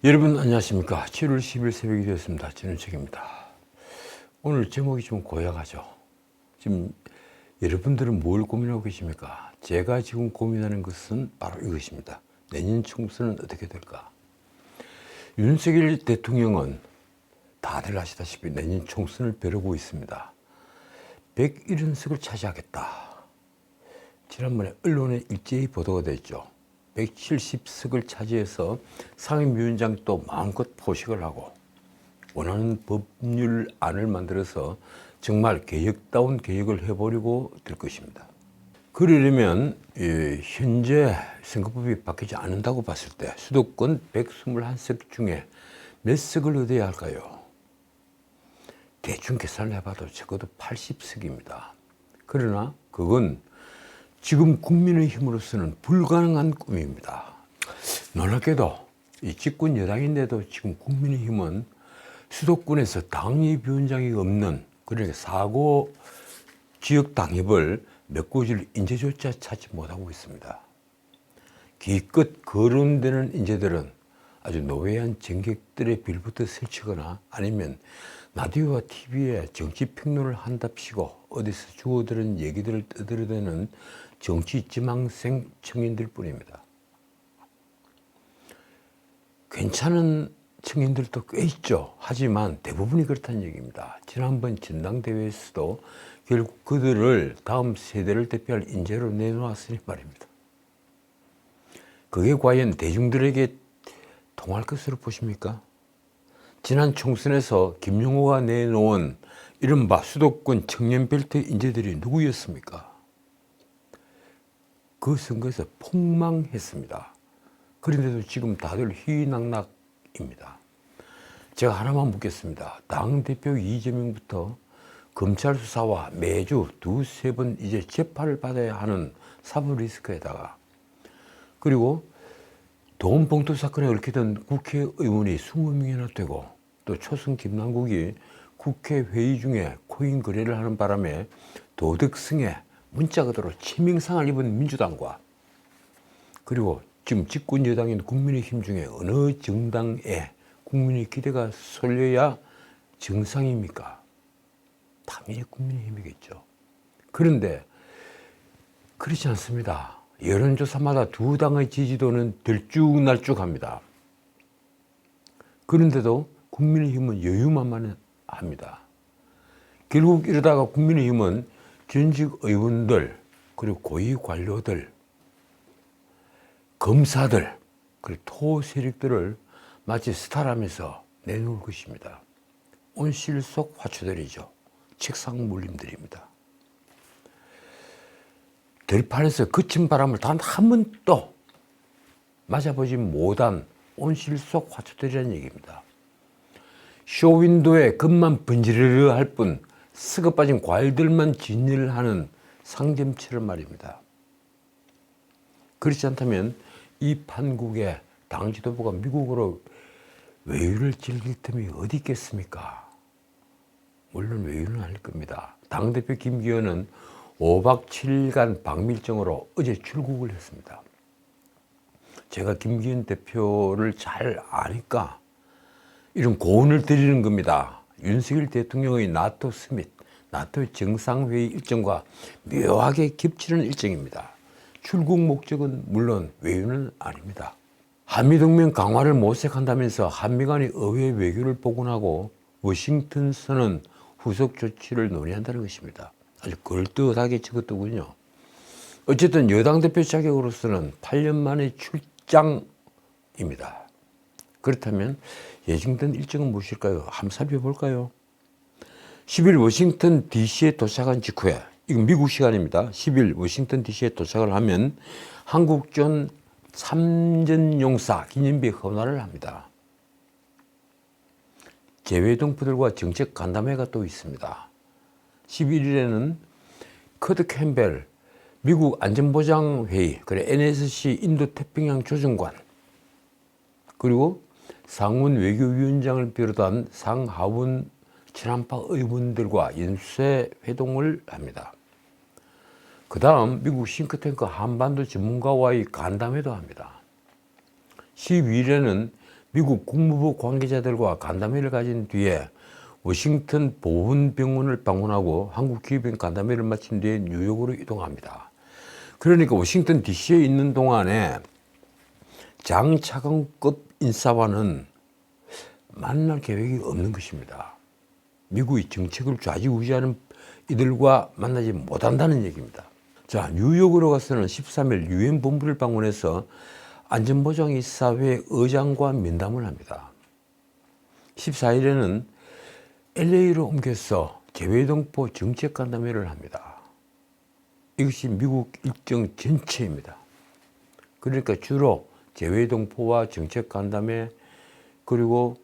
여러분 안녕하십니까. 7월 10일 새벽이 되었습니다. 진은책입니다. 오늘 제목이 좀 고약하죠. 지금 여러분들은 뭘 고민하고 계십니까? 제가 지금 고민하는 것은 바로 이것입니다. 내년 총선은 어떻게 될까? 윤석열 대통령은 다들 아시다시피 내년 총선을 벼르고 있습니다. 170석을 차지하겠다. 지난번에 언론에 일제히 보도가 됐죠. 170석을 차지해서 상임위원장 또 마음껏 포식을 하고 원하는 법률안을 만들어서 정말 개혁다운 개혁을 해보려고 될 것입니다. 그러려면 현재 선거법이 바뀌지 않는다고 봤을 때 수도권 121석 중에 몇 석을 얻어야 할까요? 대충 계산을 해봐도 적어도 80석입니다. 그러나 그건 지금 국민의힘으로서는 불가능한 꿈입니다. 놀랍게도 이 집권 여당인데도 지금 국민의힘은 수도권에서 당협위원장이 없는, 그러니까 4고 지역 당협을 메꿔줄 인재조차 찾지 못하고 있습니다. 기껏 거론되는 인재들은 아주 노회한 정객들의 빌부터 설치거나 아니면 라디오와 TV에 정치 평론을 한답시고 어디서 주워들은 얘기들을 떠들어대는 정치 지망생 청년들 뿐입니다. 괜찮은 청년들도 꽤 있죠. 하지만 대부분이 그렇다는 얘기입니다. 지난번 전당대회에서도 결국 그들을 다음 세대를 대표할 인재로 내놓았으니 말입니다. 그게 과연 대중들에게 통할 것으로 보십니까? 지난 총선에서 김용호가 내놓은 이른바 수도권 청년 벨트 인재들이 누구였습니까? 그 선거에서 폭망했습니다. 그런데도 지금 다들 희희낙낙입니다. 제가 하나만 묻겠습니다. 당대표 이재명부터 검찰 수사와 매주 두세 번 이제 재판을 받아야 하는 사법 리스크에다가 그리고 돈 봉투 사건에 얽히던 국회의원이 20명이나 되고 또 초선 김남국이 국회 회의 중에 코인 거래를 하는 바람에 도덕성에 문자 그대로 치명상을 입은 민주당과 그리고 지금 집권 여당인 국민의힘 중에 어느 정당에 국민의 기대가 쏠려야 정상입니까? 당연히 국민의힘이겠죠. 그런데 그렇지 않습니다. 여론조사마다 두 당의 지지도는 들쭉날쭉합니다. 그런데도 국민의힘은 여유만만합니다. 결국 이러다가 국민의힘은 전직 의원들, 그리고 고위 관료들, 검사들, 그리고 토 세력들을 마치 스타라면서 내놓을 것입니다. 온실속 화초들이죠. 책상 물림들입니다. 들판에서 거친 바람을 단 한 번도 맞아보지 못한 온실속 화초들이라는 얘기입니다. 쇼윈도에 겉만 번지르르 할 뿐 썩어 빠진 과일들만 진열하는 상점처럼 말입니다. 그렇지 않다면 이 판국의 당 지도부가 미국으로 외유를 즐길 틈이 어디 있겠습니까? 물론 외유는 아닐 겁니다. 당대표 김기현은 5박 7일간 방밀정으로 어제 출국을 했습니다. 제가 김기현 대표를 잘 아니까 이런 고언을 드리는 겁니다. 윤석열 대통령의 나토 서밋, 나토 정상회의 일정과 묘하게 겹치는 일정입니다. 출국 목적은 물론 외유는 아닙니다. 한미동맹 강화를 모색한다면서 한미 간의 의회 외교를 복원하고 워싱턴선언 후속 조치를 논의한다는 것입니다. 아주 걸뜻하게 적었더군요. 어쨌든 여당 대표 자격으로서는 8년 만의 출장입니다. 그렇다면 예정된 일정은 무엇일까요? 한번 살펴볼까요? 10일 워싱턴 DC에 도착한 직후에, 이건 미국 시간입니다. 10일 워싱턴 DC에 도착을 하면 한국전 삼전용사 기념비 헌화를 합니다. 재외동포들과 정책 간담회가 또 있습니다. 11일에는 커드 캠벨 미국 안전보장회의, 그래 NSC 인도태평양 조정관, 그리고 상원 외교위원장을 비롯한 상하원 친한파 의원들과 연쇄 회동을 합니다. 그 다음 미국 싱크탱크 한반도 전문가와의 간담회도 합니다. 12일에는 미국 국무부 관계자들과 간담회를 가진 뒤에 워싱턴 보훈병원을 방문하고 한국 기업인 간담회를 마친 뒤에 뉴욕으로 이동합니다. 그러니까 워싱턴 DC에 있는 동안에 장차관급 인사와는 만날 계획이 없는 것입니다. 미국의 정책을 좌지우지하는 이들과 만나지 못한다는 얘기입니다. 자, 뉴욕으로 가서는 13일 유엔 본부를 방문해서 안전보장이사회 의장과 면담을 합니다. 14일에는 LA로 옮겨서 재외동포 정책간담회를 합니다. 이것이 미국 일정 전체입니다. 그러니까 주로 재외동포와 정책간담회, 그리고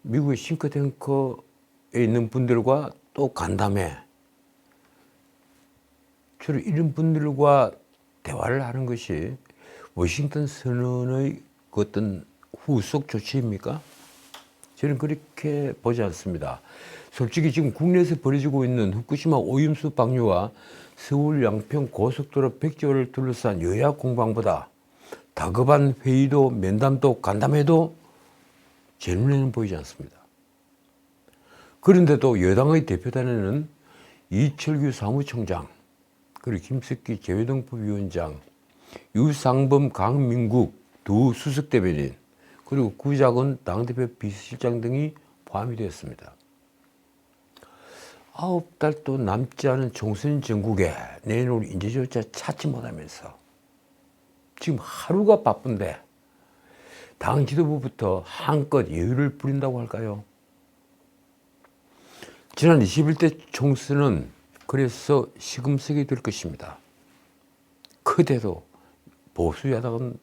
미국의 싱크탱크에 있는 분들과 또 간담회, 주로 이런 분들과 대화를 하는 것이 워싱턴 선언의 그 어떤 후속 조치입니까? 저는 그렇게 보지 않습니다. 솔직히 지금 국내에서 벌어지고 있는 후쿠시마 오염수 방류와 서울 양평 고속도로 백지화를 둘러싼 여야 공방보다 다급한 회의도 면담도 간담회도 제 눈에는 보이지 않습니다. 그런데도 여당의 대표단에는 이철규 사무총장, 그리고 김석기 재외동포 위원장, 유상범 강민국 두 수석대변인, 그리고 구자근 당대표 비서실장 등이 포함이 되었습니다. 9달도 남지 않은 총선 전국에 내놓을 인재조차 찾지 못하면서 지금 하루가 바쁜데 당 지도부부터 한껏 여유를 부린다고 할까요? 지난 21대 총선은 그래서 시금석이 될 것입니다. 그대도 보수 야당은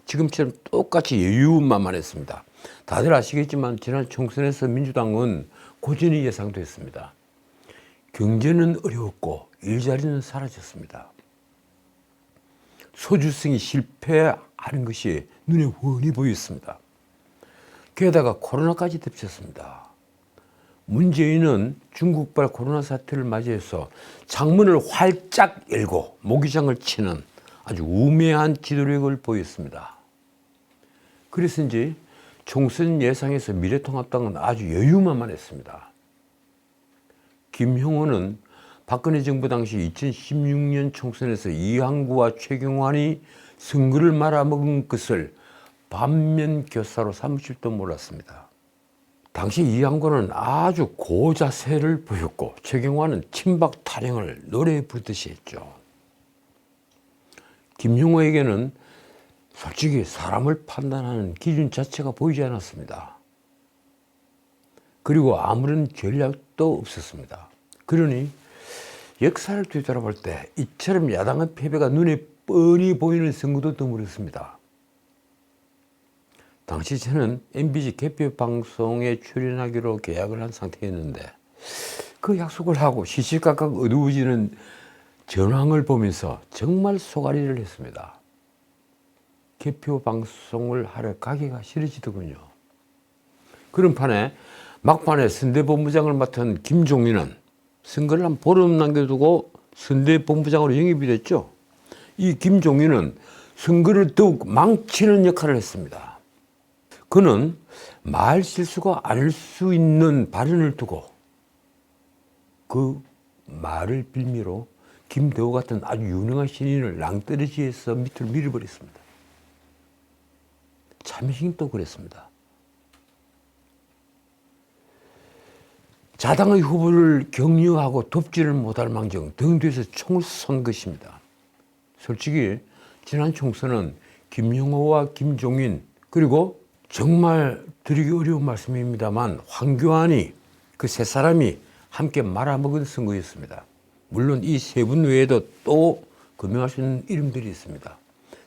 지금처럼 똑같이 여유만만했습니다. 다들 아시겠지만 지난 총선에서 민주당은 고전이 예상됐습니다. 경제는 어려웠고 일자리는 사라졌습니다. 소주성이 실패하는 것이 눈에 훤히 보였습니다. 게다가 코로나까지 덮쳤습니다. 문재인은 중국발 코로나 사태를 맞이해서 창문을 활짝 열고 모기장을 치는 아주 우매한 지도력을 보였습니다. 그래서인지 총선 예상에서 미래통합당은 아주 여유만만했습니다. 김형호는 박근혜 정부 당시 2016년 총선에서 이항구와 최경환이 선거를 말아먹은 것을 반면교사로 삼을지도 몰랐습니다. 당시 이항구는 아주 고자세를 보였고 최경환은 친박 타령을 노래 부르듯이 했죠. 김형호에게는 솔직히 사람을 판단하는 기준 자체가 보이지 않았습니다. 그리고 아무런 전략도 없었습니다. 그러니 역사를 뒤돌아볼 때 이처럼 야당의 패배가 눈에 뻔히 보이는 선거도 드물었습니다. 당시 저는 MBC 개표 방송에 출연하기로 계약을 한 상태였는데 그 약속을 하고 시시각각 어두워지는 전황을 보면서 정말 속앓이를 했습니다. 개표 방송을 하러 가기가 싫어지더군요. 그런 판에 막판에 선대본부장을 맡은 김종인은 선거를 한 보름 남겨두고 선대본부장으로 영입이 됐죠. 이 김종인은 선거를 더욱 망치는 역할을 했습니다. 그는 말 실수가 아닐 수 있는 발언을 두고 그 말을 빌미로 김대호 같은 아주 유능한 신인을 낭떠러지에서 밑으로 밀어버렸습니다. 참여신도 그랬습니다. 자당의 후보를 격려하고 돕지를 못할 망정 등 뒤에서 총을 쏜 것입니다. 솔직히 지난 총선은 김영호와 김종인, 그리고 정말 드리기 어려운 말씀입니다만 황교안이, 그 세 사람이 함께 말아먹은 선거였습니다. 물론 이 세 분 외에도 또 거명할 수 있는 이름들이 있습니다.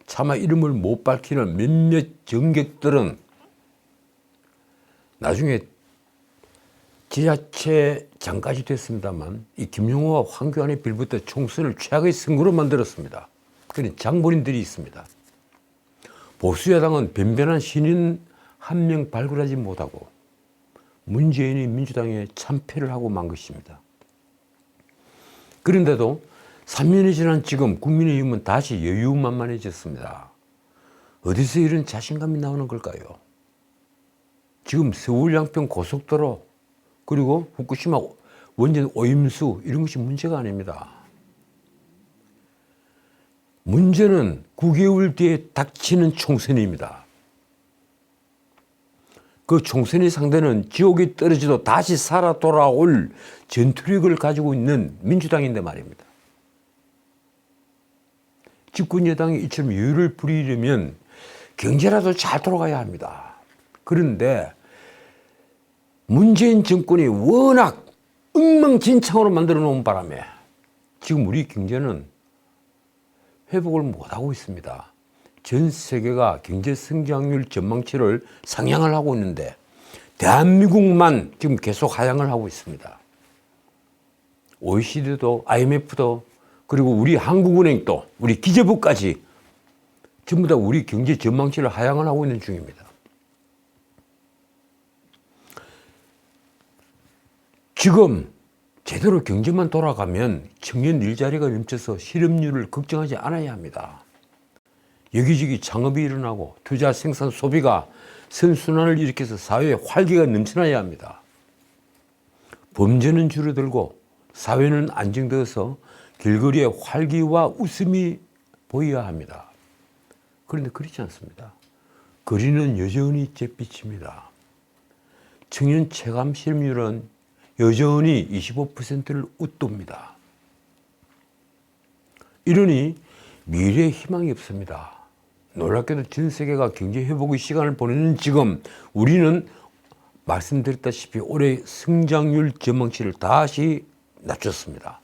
차마 이름을 못 밝히는 몇몇 정객들은 나중에 지자체장까지 됐습니다만 이 김용호와 황교안의 빌부터 총선을 최악의 선거로 만들었습니다. 그런 장본인들이 있습니다. 보수야당은 변변한 신인 한 명 발굴하지 못하고 문재인이 민주당에 참패를 하고 만 것입니다. 그런데도 3년이 지난 지금 국민의힘은 다시 여유만만해졌습니다. 어디서 이런 자신감이 나오는 걸까요? 지금 서울 양평 고속도로 그리고 후쿠시마 원전 오염수 이런 것이 문제가 아닙니다. 문제는 9개월 뒤에 닥치는 총선입니다. 그 총선의 상대는 지옥에 떨어져도 다시 살아 돌아올 전투력을 가지고 있는 민주당인데 말입니다. 집권 여당이 이처럼 여유를 부리려면 경제라도 잘 돌아가야 합니다. 그런데 문재인 정권이 워낙 엉망진창으로 만들어 놓은 바람에 지금 우리 경제는 회복을 못하고 있습니다. 전 세계가 경제 성장률 전망치를 상향을 하고 있는데 대한민국만 지금 계속 하향을 하고 있습니다. OECD도 IMF도 그리고 우리 한국은행도 우리 기재부까지 전부 다 우리 경제 전망치를 하향을 하고 있는 중입니다. 지금 제대로 경제만 돌아가면 청년 일자리가 넘쳐서 실업률을 걱정하지 않아야 합니다. 여기저기 창업이 일어나고 투자, 생산, 소비가 선순환을 일으켜서 사회에 활기가 넘쳐나야 합니다. 범죄는 줄어들고 사회는 안정되어서 길거리에 활기와 웃음이 보여야 합니다. 그런데 그렇지 않습니다. 거리는 여전히 잿빛입니다. 청년 체감 실업률은 여전히 25%를 웃돕니다. 이러니 미래에 희망이 없습니다. 놀랍게도 전 세계가 경제 회복의 시간을 보내는 지금 우리는 말씀드렸다시피 올해 성장률 전망치를 다시 낮췄습니다.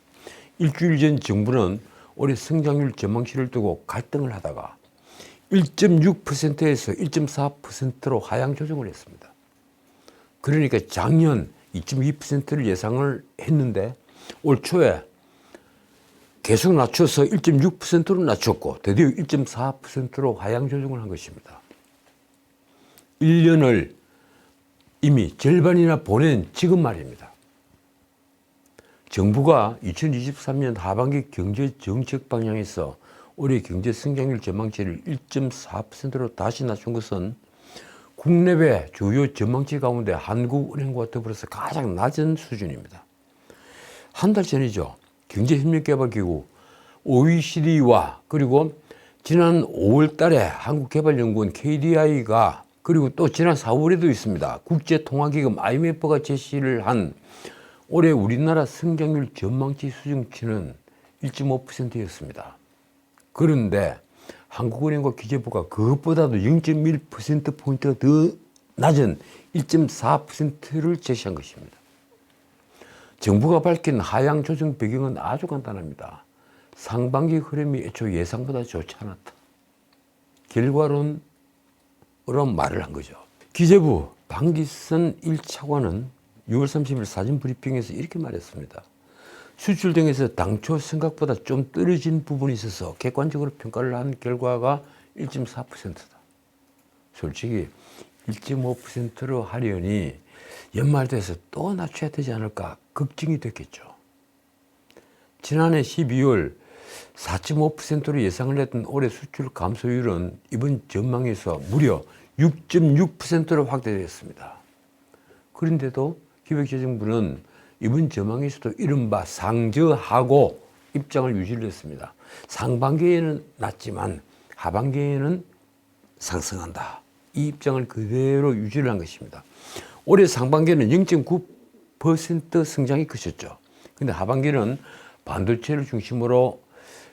일주일 전 정부는 올해 성장률 전망치를 두고 갈등을 하다가 1.6%에서 1.4%로 하향 조정을 했습니다. 그러니까 작년 2.2%를 예상을 했는데 올 초에 계속 낮춰서 1.6%로 낮췄고 드디어 1.4%로 하향 조정을 한 것입니다. 1년을 이미 절반이나 보낸 지금 말입니다. 정부가 2023년 하반기 경제 정책 방향에서 올해 경제 성장률 전망치를 1.4%로 다시 낮춘 것은 국내외 주요 전망치 가운데 한국은행과 더불어서 가장 낮은 수준입니다. 한 달 전이죠. 경제협력개발기구 OECD와 그리고 지난 5월 달에 한국개발연구원 KDI가 그리고 또 지난 4월에도 있습니다. 국제통화기금 IMF가 제시를 한 올해 우리나라 성장률 전망치 수준치는 1.5%였습니다. 그런데 한국은행과 기재부가 그것보다도 0.1%포인트가 더 낮은 1.4%를 제시한 것입니다. 정부가 밝힌 하향 조정 배경은 아주 간단합니다. 상반기 흐름이 애초 예상보다 좋지 않았다. 결과론으로 말을 한 거죠. 기재부 방기선 1차관은 6월 30일 사진 브리핑에서 이렇게 말했습니다. 수출 등에서 당초 생각보다 좀 떨어진 부분이 있어서 객관적으로 평가를 한 결과가 1.4%다. 솔직히 1.5%로 하려니 연말 돼서 또 낮춰야 되지 않을까 걱정이 됐겠죠. 지난해 12월 4.5%로 예상을 했던 올해 수출 감소율은 이번 전망에서 무려 6.6%로 확대되었습니다. 그런데도 기획재정부는 이번 전망에서도 이른바 상저하고 입장을 유지를 했습니다. 상반기에는 낮지만 하반기에는 상승한다. 이 입장을 그대로 유지를 한 것입니다. 올해 상반기에는 0.9% 성장이 크셨죠. 근데 하반기는 반도체를 중심으로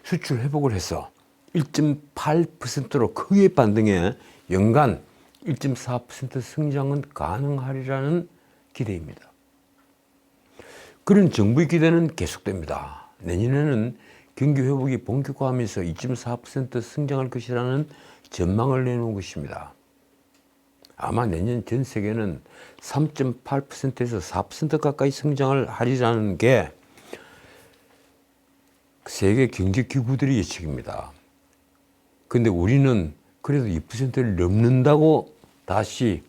수출 회복을 해서 1.8%로 크게 반등해 연간 1.4% 성장은 가능하리라는 기대입니다. 그런 정부의 기대는 계속됩니다. 내년에는 경기 회복이 본격화하면서 2.4% 성장할 것이라는 전망을 내놓은 것입니다. 아마 내년 전 세계는 3.8%에서 4% 가까이 성장을 하리라는 게 세계 경제 기구들의 예측입니다. 그런데 우리는 그래도 2%를 넘는다고 다시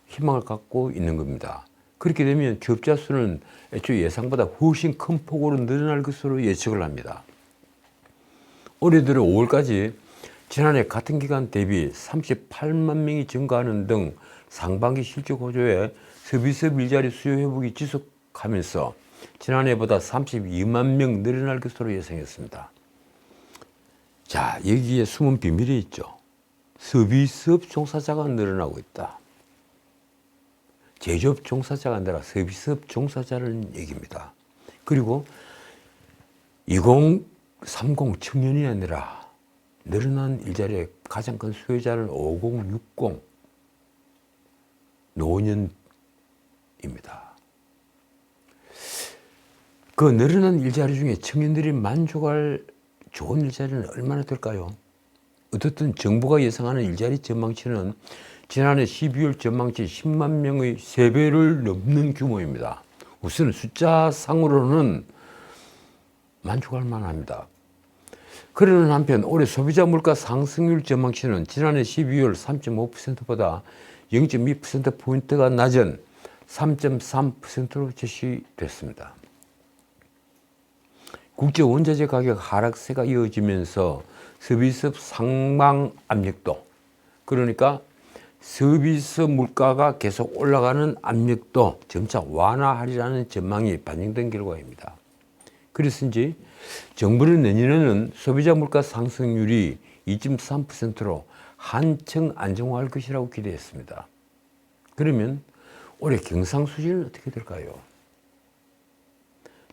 희망을 갖고 있는 겁니다. 그렇게 되면 취업자 수는 애초 예상보다 훨씬 큰 폭으로 늘어날 것으로 예측을 합니다. 올해 들어 5월까지 지난해 같은 기간 대비 38만 명이 증가하는 등 상반기 실적 호조에 서비스업 일자리 수요 회복이 지속하면서 지난해보다 32만 명 늘어날 것으로 예상했습니다. 자, 여기에 숨은 비밀이 있죠. 서비스업 종사자가 늘어나고 있다. 제조업 종사자가 아니라 서비스업 종사자라는 얘기입니다. 그리고 2030 청년이 아니라 늘어난 일자리의 가장 큰 수혜자는 5060 노년입니다. 그 늘어난 일자리 중에 청년들이 만족할 좋은 일자리는 얼마나 될까요? 어떻든 정부가 예상하는 일자리 전망치는 지난해 12월 전망치 10만 명의 3배를 넘는 규모입니다. 우선 숫자상으로는 만족할 만합니다. 그러는 한편 올해 소비자 물가 상승률 전망치는 지난해 12월 3.5%보다 0.2%포인트가 낮은 3.3%로 제시됐습니다. 국제 원자재 가격 하락세가 이어지면서 서비스업 상방 압력도, 그러니까 서비스 물가가 계속 올라가는 압력도 점차 완화하리라는 전망이 반영된 결과입니다. 그래서인지 정부는 내년에는 소비자 물가 상승률이 2.3%로 한층 안정화할 것이라고 기대했습니다. 그러면 올해 경상수지는 어떻게 될까요?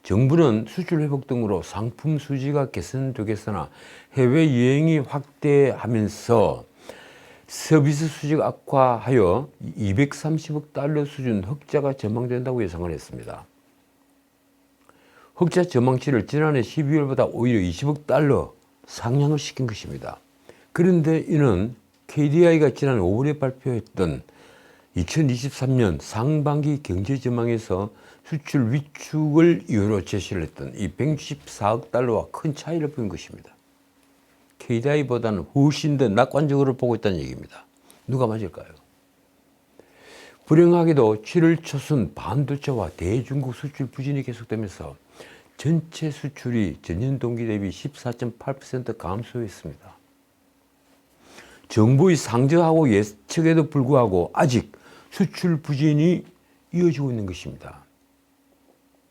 정부는 수출 회복 등으로 상품 수지가 개선되겠으나 해외여행이 확대하면서 서비스 수지가 악화하여 230억 달러 수준 흑자가 전망된다고 예상을 했습니다. 흑자 전망치를 지난해 12월보다 오히려 20억 달러 상향을 시킨 것입니다. 그런데 이는 KDI가 지난 5월에 발표했던 2023년 상반기 경제 전망에서 수출 위축을 이유로 제시를 했던 이 164억 달러와 큰 차이를 보인 것입니다. KDI보다는 훨씬 더 낙관적으로 보고 있다는 얘기입니다. 누가 맞을까요? 불행하게도 7월 초순 반도체와 대중국 수출 부진이 계속되면서 전체 수출이 전년 동기 대비 14.8% 감소했습니다. 정부의 상저하고 예측에도 불구하고 아직 수출 부진이 이어지고 있는 것입니다.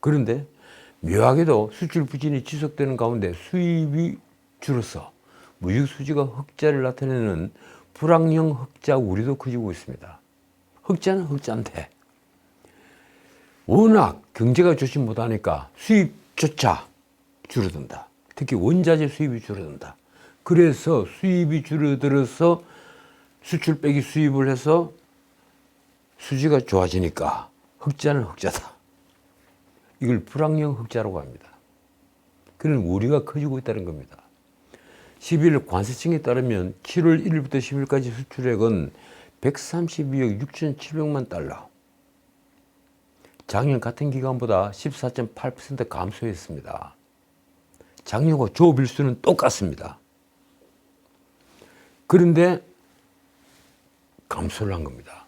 그런데 묘하게도 수출 부진이 지속되는 가운데 수입이 줄어서 무역 수지가 흑자를 나타내는 불황형 흑자 우려도 커지고 있습니다. 흑자는 흑자인데 워낙 경제가 좋지 못하니까 수입조차 줄어든다. 특히 원자재 수입이 줄어든다. 그래서 수입이 줄어들어서 수출 빼기 수입을 해서 수지가 좋아지니까 흑자는 흑자다. 이걸 불황형 흑자라고 합니다. 그런 우려가 커지고 있다는 겁니다. 11일 관세청에 따르면 7월 1일부터 10일까지 수출액은 132억 6,700만 달러. 작년 같은 기간보다 14.8% 감소했습니다. 작년과 조업일수는 똑같습니다. 그런데 감소를 한 겁니다.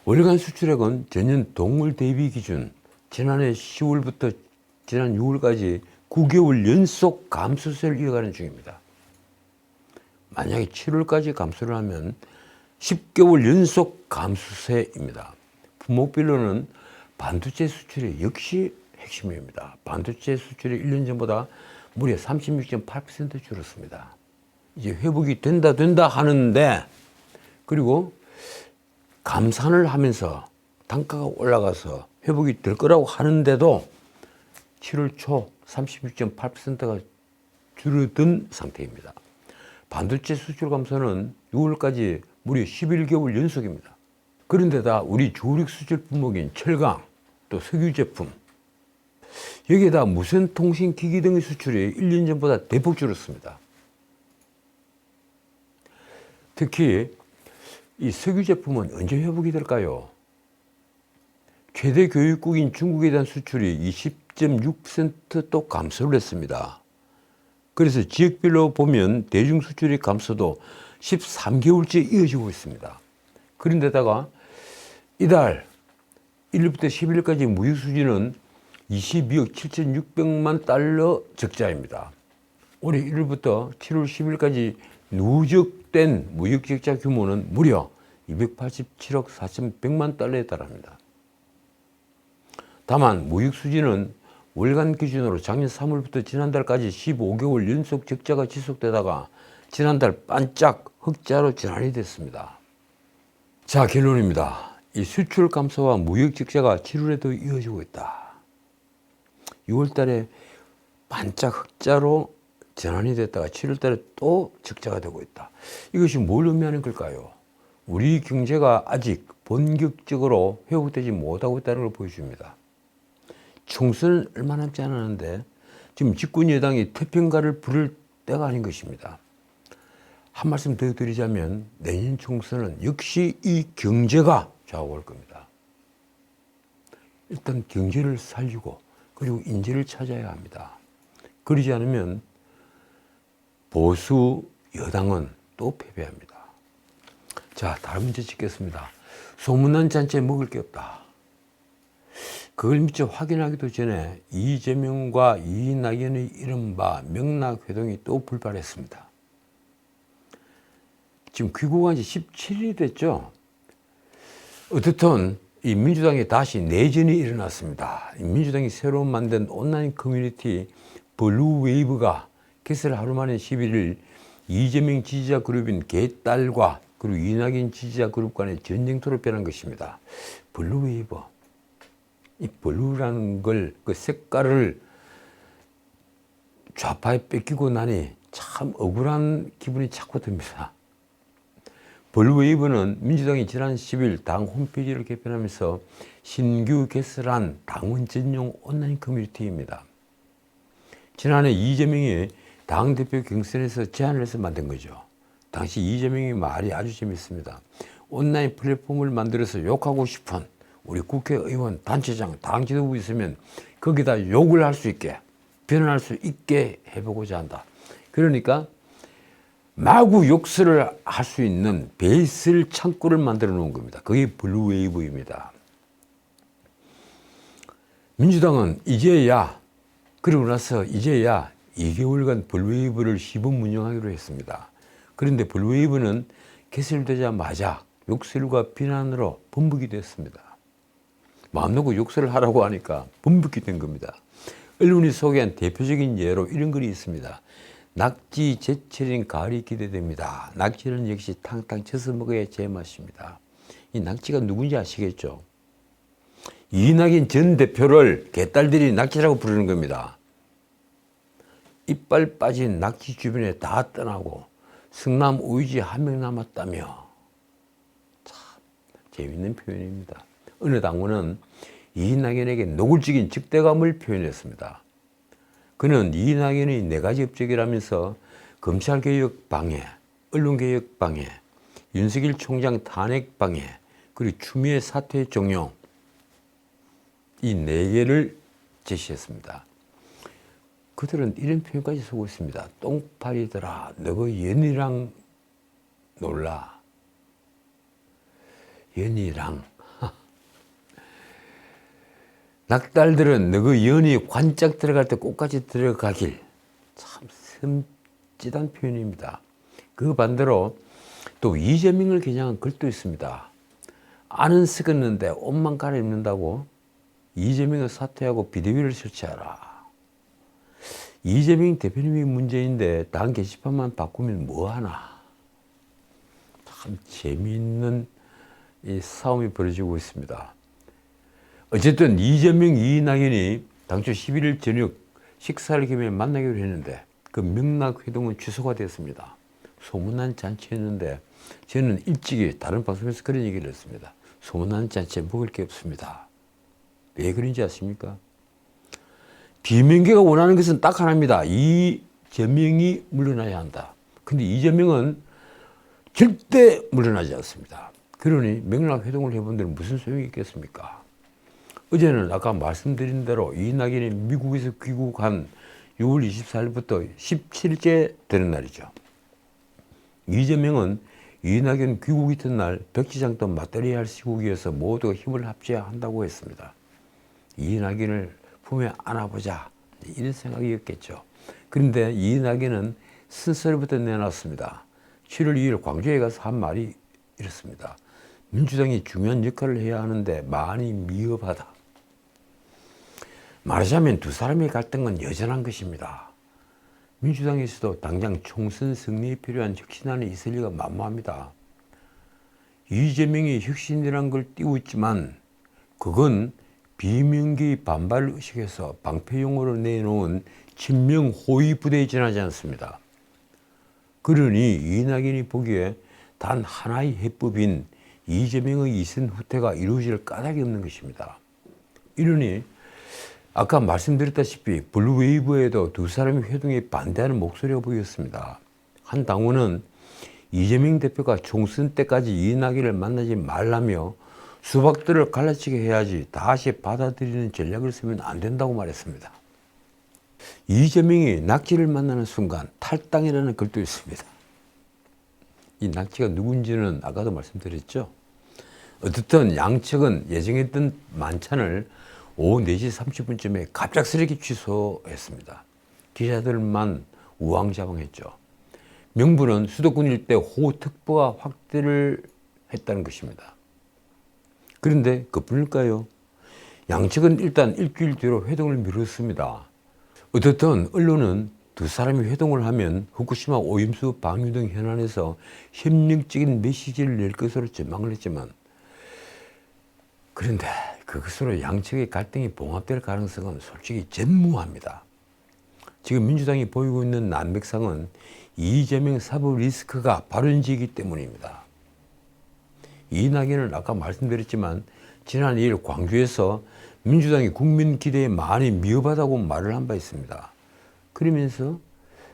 월간 수출액은 전년 동월 대비 기준 지난해 10월부터 지난 6월까지 9개월 연속 감소세를 이어가는 중입니다. 만약에 7월까지 감소를 하면 10개월 연속 감소세입니다. 품목별로는 반도체 수출이 역시 핵심입니다. 반도체 수출이 1년 전보다 무려 36.8% 줄었습니다. 이제 회복이 된다 하는데, 그리고 감산을 하면서 단가가 올라가서 회복이 될 거라고 하는데도 7월 초 36.8%가 줄어든 상태입니다. 반도체 수출 감소는 6월까지 무려 11개월 연속입니다. 그런데다 우리 주력 수출 품목인 철강, 또 석유 제품, 여기에다 무선통신기기 등의 수출이 1년 전보다 대폭 줄었습니다. 특히 이 석유 제품은 언제 회복이 될까요? 최대 교육국인 중국에 대한 수출이 20.6% 또 감소를 했습니다. 그래서 지역별로 보면 대중 수출의 감소도 13개월째 이어지고 있습니다. 그런데다가 이달 1일부터 10일까지 무역 수지는 22억 7,600만 달러 적자입니다. 올해 1일부터 7월 10일까지 누적된 무역 적자 규모는 무려 287억 4,100만 달러에 달합니다. 다만 무역 수지는 월간 기준으로 작년 3월부터 지난달까지 15개월 연속 적자가 지속되다가 지난달 반짝 흑자로 전환이 됐습니다. 자, 결론입니다. 이 수출 감소와 무역 적자가 7월에도 이어지고 있다. 6월 달에 반짝 흑자로 전환이 됐다가 7월 달에 또 적자가 되고 있다. 이것이 뭘 의미하는 걸까요? 우리 경제가 아직 본격적으로 회복되지 못하고 있다는 걸 보여줍니다. 총선은 얼마 남지 않았는데 지금 집권 여당이 태평가를 부를 때가 아닌 것입니다. 한 말씀 더 드리자면 내년 총선은 역시 이 경제가 좌우할 겁니다. 일단 경제를 살리고 그리고 인재를 찾아야 합니다. 그러지 않으면 보수 여당은 또 패배합니다. 자, 다른 문제 짓겠습니다. 소문난 잔치에 먹을 게 없다. 그걸 미처 확인하기도 전에 이재명과 이낙연의 이른바 명락회동이 또 불발했습니다. 지금 귀국한 지 17일이 됐죠. 어떻든 이 민주당에 다시 내전이 일어났습니다. 민주당이 새로 만든 온라인 커뮤니티 블루웨이브가 개설 하루 만에 11일 이재명 지지자 그룹인 개딸과 그리고 이낙연 지지자 그룹 간의 전쟁터로 변한 것입니다. 블루웨이브. 이 블루라는 걸, 그 색깔을 좌파에 뺏기고 나니 참 억울한 기분이 자꾸 듭니다. 블루웨이브는 민주당이 지난 10일 당 홈페이지를 개편하면서 신규 개설한 당원 전용 온라인 커뮤니티입니다. 지난해 이재명이 당대표 경선에서 제안을 해서 만든 거죠. 당시 이재명이 말이 아주 재밌습니다. 온라인 플랫폼을 만들어서 욕하고 싶은 우리 국회의원, 단체장, 당 지도부 있으면 거기다 욕을 할 수 있게, 변환할 수 있게 해보고자 한다. 그러니까 마구 욕설을 할 수 있는 베이스 창구를 만들어 놓은 겁니다. 그게 블루웨이브입니다. 민주당은 이제야, 그러고 나서 이제야 2개월간 블루웨이브를 시범 운영하기로 했습니다. 그런데 블루웨이브는 개설되자마자 욕설과 비난으로 번복이 됐습니다. 마음 놓고 욕설을 하라고 하니까 번복이 된 겁니다. 언론이 소개한 대표적인 예로 이런 글이 있습니다. 낙지 제철인 가을이 기대됩니다. 낙지는 역시 탕탕 쳐서 먹어야 제맛입니다. 이 낙지가 누군지 아시겠죠? 이낙연 전 대표를 개딸들이 낙지라고 부르는 겁니다. 이빨 빠진 낙지 주변에 다 떠나고 성남 오이지 한 명 남았다며. 참 재밌는 표현입니다. 어느 당원은 이낙연에게 노골적인 적대감을 표현했습니다. 그는 이낙연의 4가지 업적이라면서 검찰개혁 방해, 언론개혁 방해, 윤석열 총장 탄핵 방해, 그리고 추미애 사퇴 종용, 이 4개를 제시했습니다. 그들은 이런 표현까지 쓰고 있습니다. 똥파리들아, 너가 연희랑 놀라. 연희랑. 낙달들은 너그 연이 관짝 들어갈 때 꽃까지 들어가길. 참 섬찟한 표현입니다. 그 반대로 또 이재명을 겨냥한 글도 있습니다. 안은 썩었는데 옷만 갈아입는다고 이재명을 사퇴하고 비대위를 설치하라. 이재명 대표님이 문제인데 당 게시판만 바꾸면 뭐하나. 참 재미있는 이 싸움이 벌어지고 있습니다. 어쨌든 이재명, 이낙연이 당초 11일 저녁 식사를 겸해 만나기로 했는데 그 명락회동은 취소가 됐습니다. 소문난 잔치였는데 저는 일찍이 다른 방송에서 그런 얘기를 했습니다. 소문난 잔치에 먹을 게 없습니다. 왜 그런지 아십니까? 비명계가 원하는 것은 딱 하나입니다. 이재명이 물러나야 한다. 근데 이재명은 절대 물러나지 않습니다. 그러니 명락회동을 해본 데는 무슨 소용이 있겠습니까? 어제는 아까 말씀드린 대로 이낙연이 미국에서 귀국한 6월 24일부터 17일째 되는 날이죠. 이재명은 이낙연 귀국 이튿날 백지장도 맞들이야 할 시국이어서 모두가 힘을 합쳐야 한다고 했습니다. 이낙연을 품에 안아보자 이런 생각이었겠죠. 그런데 이낙연은 쓴소리부터 내놨습니다. 7월 2일 광주에 가서 한 말이 이렇습니다. 민주당이 중요한 역할을 해야 하는데 많이 미흡하다. 말하자면 두 사람의 갈등은 여전한 것입니다. 민주당에서도 당장 총선 승리에 필요한 혁신안이 있을 리가 만무합니다. 이재명이 혁신이란 걸 띄우고 있지만 그건 비명계 반발 의식에서 방패용으로 내놓은 친명 호위 부대에 지나지 않습니다. 그러니 이낙연이 보기에 단 하나의 해법인 이재명의 이선 후퇴가 이루어질 까닭이 없는 것입니다. 이러니 아까 말씀드렸다시피 블루웨이브에도 두 사람의 회동에 반대하는 목소리가 보였습니다. 한 당원은 이재명 대표가 총선 때까지 이낙연을 만나지 말라며 수박들을 갈라치게 해야지 다시 받아들이는 전략을 쓰면 안 된다고 말했습니다. 이재명이 낙지를 만나는 순간 탈당이라는 글도 있습니다. 이 낙지가 누군지는 아까도 말씀드렸죠. 어쨌든 양측은 예정했던 만찬을 오후 4시 30분쯤에 갑작스럽게 취소했습니다. 기자들만 우왕좌왕했죠. 명분은 수도권 일대 호특보가 확대를 했다는 것입니다. 그런데 그뿐일까요? 양측은 일단 일주일 뒤로 회동을 미뤘습니다. 어떻든 언론은 두 사람이 회동을 하면 후쿠시마 오염수 방류 등 현안에서 협력적인 메시지를 낼 것으로 전망을 했지만 그런데 그것으로 양측의 갈등이 봉합될 가능성은 솔직히 전무합니다. 지금 민주당이 보이고 있는 난맥상은 이재명 사법 리스크가 발언지이기 때문입니다. 이낙연은 아까 말씀드렸지만 지난 2일 광주에서 민주당이 국민 기대에 많이 미흡하다고 말을 한 바 있습니다. 그러면서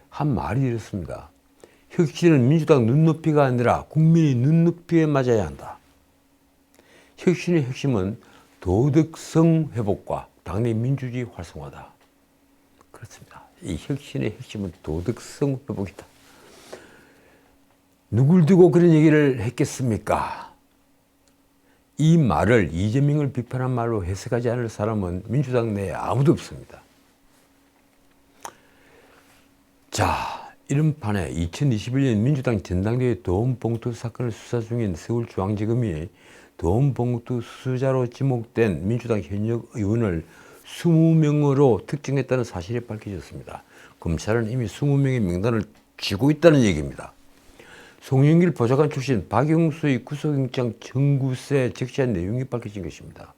한 말이 이렇습니다. 혁신은 민주당 눈높이가 아니라 국민의 눈높이에 맞아야 한다. 혁신의 핵심은 도덕성 회복과 당내 민주주의 활성화다. 그렇습니다. 이 혁신의 핵심은 도덕성 회복이다. 누굴 두고 그런 얘기를 했겠습니까? 이 말을 이재명을 비판한 말로 해석하지 않을 사람은 민주당 내에 아무도 없습니다. 자, 이런 판에 2021년 민주당 전당대회 도움봉투 사건을 수사 중인 서울중앙지검이 도움봉투 수수자로 지목된 민주당 현역 의원을 20명으로 특정했다는 사실이 밝혀졌습니다. 검찰은 이미 20명의 명단을 쥐고 있다는 얘기입니다. 송영길 보좌관 출신 박영수의 구속영장 청구서에 적시한 내용이 밝혀진 것입니다.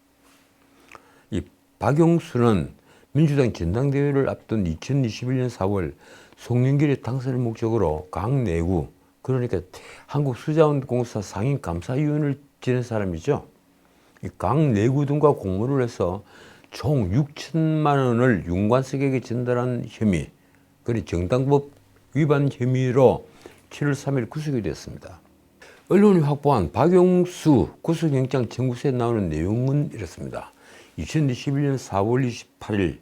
이 박영수는 민주당 전당대회를 앞둔 2021년 4월 송영길의 당선을 목적으로 강내구, 그러니까 한국수자원공사 상임감사위원을 지낸 사람이죠. 이 강내구 등과 공모를 해서 총 6천만 원을 윤관석에게 전달한 혐의, 그리고 정당법 위반 혐의로 7월 3일 구속이 됐습니다. 언론이 확보한 박영수 구속영장 청구서에 나오는 내용은 이렇습니다. 2021년 4월 28일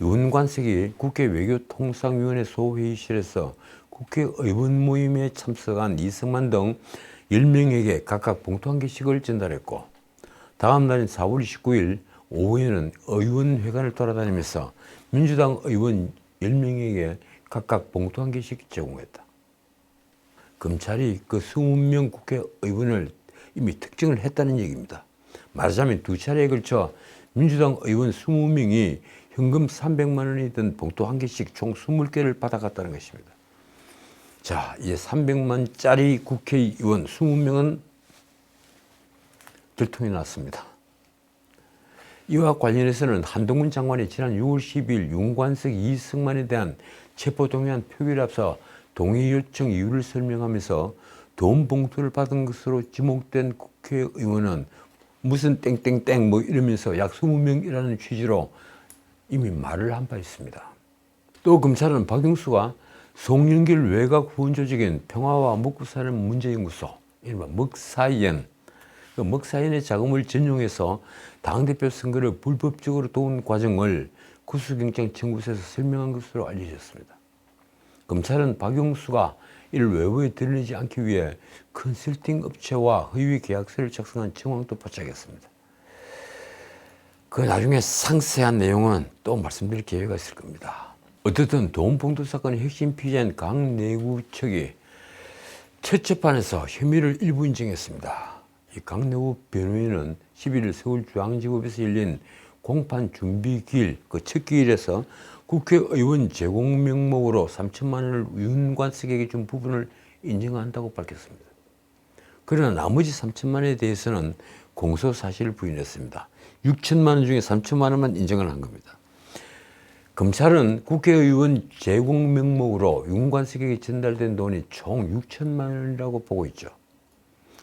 윤관석이 국회 외교통상위원회 소회의실에서 국회의원 모임에 참석한 이승만 등 10명에게 각각 봉투 한 개씩을 전달했고, 다음 날인 4월 29일 오후에는 의원회관을 돌아다니면서 민주당 의원 10명에게 각각 봉투 한 개씩 제공했다. 검찰이 그 20명 국회의원을 이미 특정을 했다는 얘기입니다. 말하자면 두 차례에 걸쳐 민주당 의원 20명이 현금 300만 원이 든 봉투 한 개씩 총 20개를 받아갔다는 것입니다. 자, 이제 300만짜리 국회의원 20명은 들통이 났습니다. 이와 관련해서는 한동훈 장관이 지난 6월 10일 윤관석, 이승만에 대한 체포동의안 표결에 앞서 동의 요청 이유를 설명하면서 돈 봉투를 받은 것으로 지목된 국회의원은 무슨 땡땡땡 뭐 이러면서 약 20명이라는 취지로 이미 말을 한 바 있습니다. 또 검찰은 박영수가 송영길 외곽 후원 조직인 평화와 먹고사는 문제연구소, 이른바 먹사연, 그 먹사연의 자금을 전용해서 당대표 선거를 불법적으로 도운 과정을 구속영장 청구서에서 설명한 것으로 알려졌습니다. 검찰은 박영수가 이를 외부에 드러내지 않기 위해 컨설팅 업체와 허위 계약서를 작성한 정황도 포착했습니다. 그 나중에 상세한 내용은 또 말씀드릴 기회가 있을 겁니다. 어쨌든 도움봉투 사건의 핵심 피의자인 강내구 측이 첫 재판에서 혐의를 일부 인정했습니다. 이 강내우 변호인은 11일 서울중앙지법에서 열린 공판 준비기일 그 첫 기일에서 국회의원 제공 명목으로 3천만 원을 윤관석에게 준 부분을 인정한다고 밝혔습니다. 그러나 나머지 3천만 원에 대해서는 공소 사실을 부인했습니다. 6천만 원 중에 3천만 원만 인정을 한 겁니다. 검찰은 국회의원 제공 명목으로 윤관석에게 전달된 돈이 총 6천만 원이라고 보고 있죠.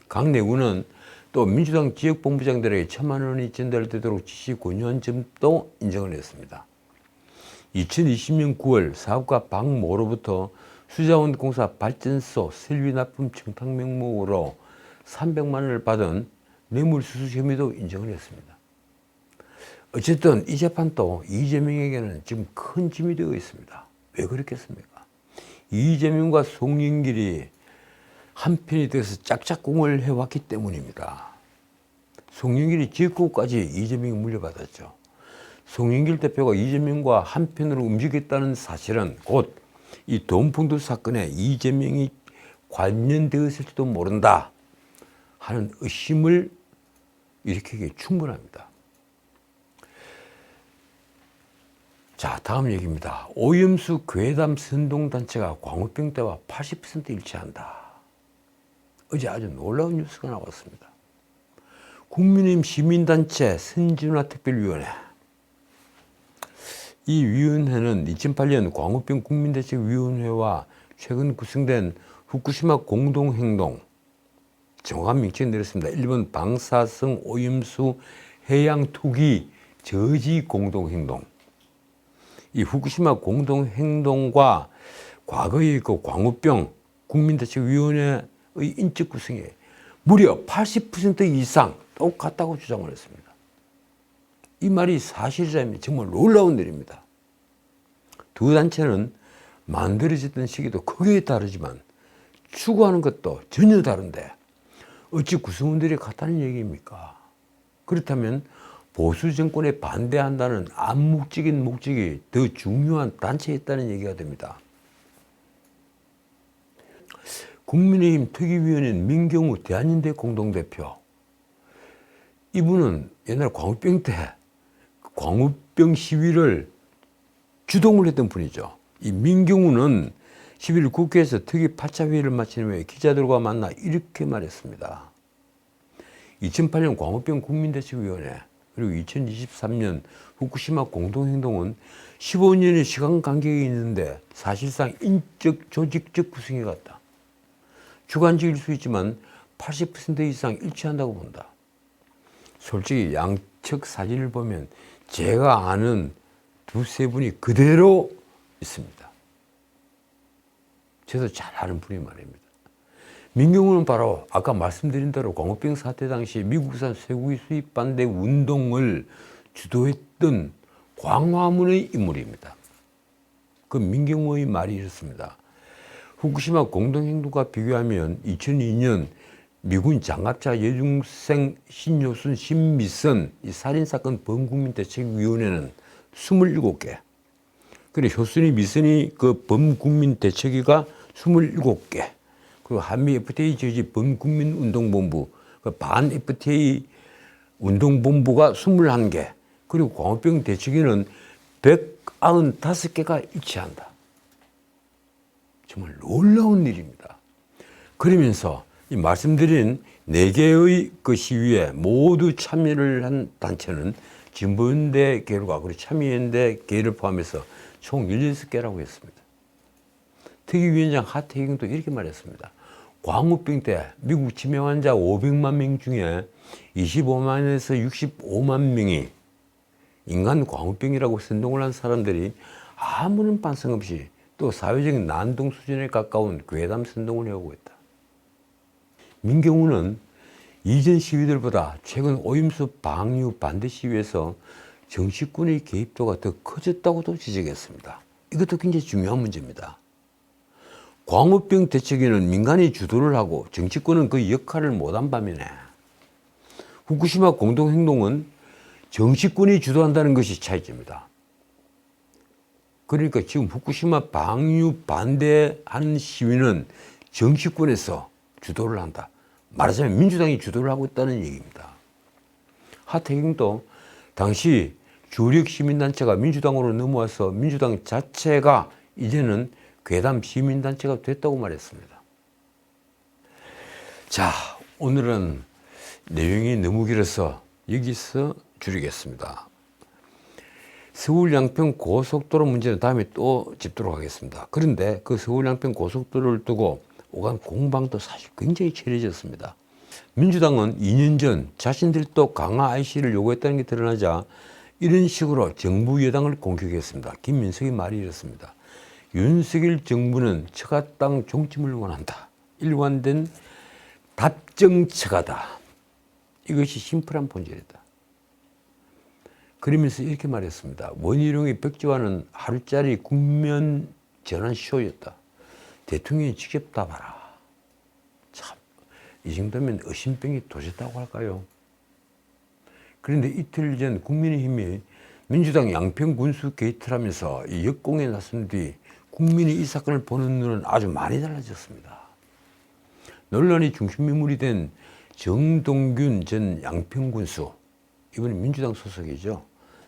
강 내우는 또 민주당 지역본부장들에게 1천만 원이 전달되도록 지시 권유한 점도 인정을 했습니다. 2020년 9월 사업가 박모로부터 수자원공사 발전소 설비 납품 청탁 명목으로 300만 원을 받은 뇌물수수 혐의도 인정을 했습니다. 어쨌든 이 재판도 이재명에게는 지금 큰 짐이 되어 있습니다. 왜 그렇겠습니까? 이재명과 송영길이 한편이 돼서 짝짝꿍을 해왔기 때문입니다. 송영길이 지역구까지 이재명이 물려받았죠. 송영길 대표가 이재명과 한편으로 움직였다는 사실은 곧 이 돈풍도 사건에 이재명이 관련되었을지도 모른다 하는 의심을 일으키기에 충분합니다. 자, 다음 얘기입니다. 오염수 괴담 선동단체가 광우병 때와 80% 일치한다. 어제 아주 놀라운 뉴스가 나왔습니다. 국민의힘 시민단체 선진화특별위원회. 이 위원회는 2008년 광우병 국민대책위원회와 최근 구성된 후쿠시마 공동행동, 정확한 명칭을 내렸습니다. 일본 방사성 오염수 해양 투기 저지 공동행동. 이 후쿠시마 공동행동과 과거의 그 광우병 국민대책위원회의 인적 구성에 무려 80% 이상 똑같다고 주장을 했습니다. 이 말이 사실이라면 정말 놀라운 일입니다. 두 단체는 만들어졌던 시기도 크게 다르지만 추구하는 것도 전혀 다른데 어찌 구성원들이 같다는 얘기입니까? 그렇다면 보수 정권에 반대한다는 암묵적인 목적이 더 중요한 단체에 있다는 얘기가 됩니다. 국민의힘 특위위원인 민경우 대한인대 공동대표. 이분은 옛날 광우병 때 광우병 시위를 주동을 했던 분이죠. 이 민경우는 11일 국회에서 특위 8차 회의를 마친 후에 기자들과 만나 이렇게 말했습니다. 2008년 광우병 국민대책위원회 그리고 2023년 후쿠시마 공동행동은 15년의 시간 간격이 있는데 사실상 인적 조직적 구성이 같다. 주관적일 수 있지만 80% 이상 일치한다고 본다. 솔직히 양측 사진을 보면 제가 아는 두세 분이 그대로 있습니다. 저도 잘 아는 분이 말입니다. 민경우는 바로 아까 말씀드린 대로 광우병 사태 당시 미국산 쇠고기 수입 반대 운동을 주도했던 광화문의 인물입니다. 그 민경우의 말이 이렇습니다. 후쿠시마 공동행동과 비교하면 2002년 미군 장갑차 여중생 신효순, 신미선 이 살인사건 범국민대책위원회는 27개. 그리고 효순이, 미선이 그 범국민대책위가 27개. 그리고 한미 FTA 저지 범국민운동본부, 그 반 FTA 운동본부가 21개. 그리고 광우병 대책위는 195개가 일치한다. 정말 놀라운 일입니다. 그러면서 이 말씀드린 4개의 그 시위에 모두 참여를 한 단체는 진보연대 계열과 그리고 참여연대 계열을 포함해서 총 16개라고 했습니다. 특위위원장 하태경도 이렇게 말했습니다. 광우병 때 미국 치매 환자 500만 명 중에 25만에서 65만 명이 인간 광우병이라고 선동을 한 사람들이 아무런 반성 없이 또 사회적인 난동 수준에 가까운 괴담 선동을 해오고 있다. 민경우는 이전 시위들보다 최근 오염수 방류 반대 시위에서 정치권의 개입도가 더 커졌다고도 지적했습니다. 이것도 굉장히 중요한 문제입니다. 광우병 대책위는 민간이 주도를 하고 정치권은 그 역할을 못한 반면에 후쿠시마 공동행동은 정치권이 주도한다는 것이 차이점입니다. 그러니까 지금 후쿠시마 방류 반대하는 시위는 정치권에서 주도를 한다. 말하자면 민주당이 주도를 하고 있다는 얘기입니다. 하태경도 당시 주력 시민단체가 민주당으로 넘어와서 민주당 자체가 이제는 괴담 시민단체가 됐다고 말했습니다. 자, 오늘은 내용이 너무 길어서 여기서 줄이겠습니다. 서울 양평 고속도로 문제는 다음에 또 짚도록 하겠습니다. 그런데 그 서울 양평 고속도로를 두고 오간 공방도 사실 굉장히 치열해졌습니다. 민주당은 2년 전 자신들도 강화 IC를 요구했다는 게 드러나자 이런 식으로 정부 여당을 공격했습니다. 김민석의 말이 이렇습니다. 윤석열 정부는 처가 땅 종침을 원한다. 일관된 답정 처가다. 이것이 심플한 본질이다. 그러면서 이렇게 말했습니다. 원희룡의 벽지화는 하루짜리 국면 전환 쇼였다. 대통령이 직접 답하라. 참, 이 정도면 의심병이 도졌다고 할까요? 그런데 이틀 전 국민의힘이 민주당 양평 군수 게이트를 하면서 이 역공에 나선 뒤 국민이 이 사건을 보는 눈은 아주 많이 달라졌습니다. 논란의 중심 인물이 된 정동균 전 양평 군수, 이번에 민주당 소속이죠.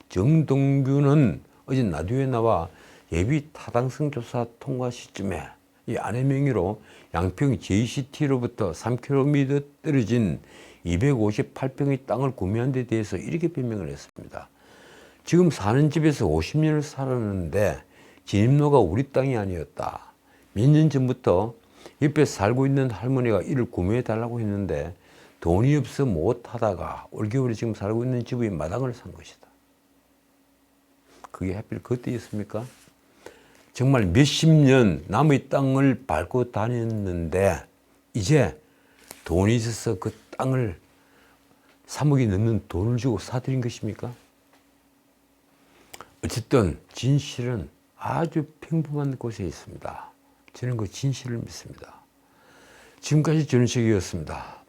정동균은 어제 라디오에 나와 예비 타당성 조사 통과 시점에 이 아내 명의로 양평 JCT로부터 3km 떨어진 258평의 땅을 구매한 데 대해서 이렇게 변명을 했습니다. 지금 사는 집에서 50년을 살았는데 진입로가 우리 땅이 아니었다. 몇 년 전부터 옆에 살고 있는 할머니가 이를 구매해 달라고 했는데 돈이 없어 못하다가 올겨울에 지금 살고 있는 집의 마당을 산 것이다. 그게 하필 그때였습니까? 정말 몇십 년 남의 땅을 밟고 다녔는데 이제 돈이 있어서 그 땅을 3억이 넘는 돈을 주고 사들인 것입니까? 어쨌든 진실은 아주 평범한 곳에 있습니다. 저는 그 진실을 믿습니다. 지금까지 전우식이었습니다.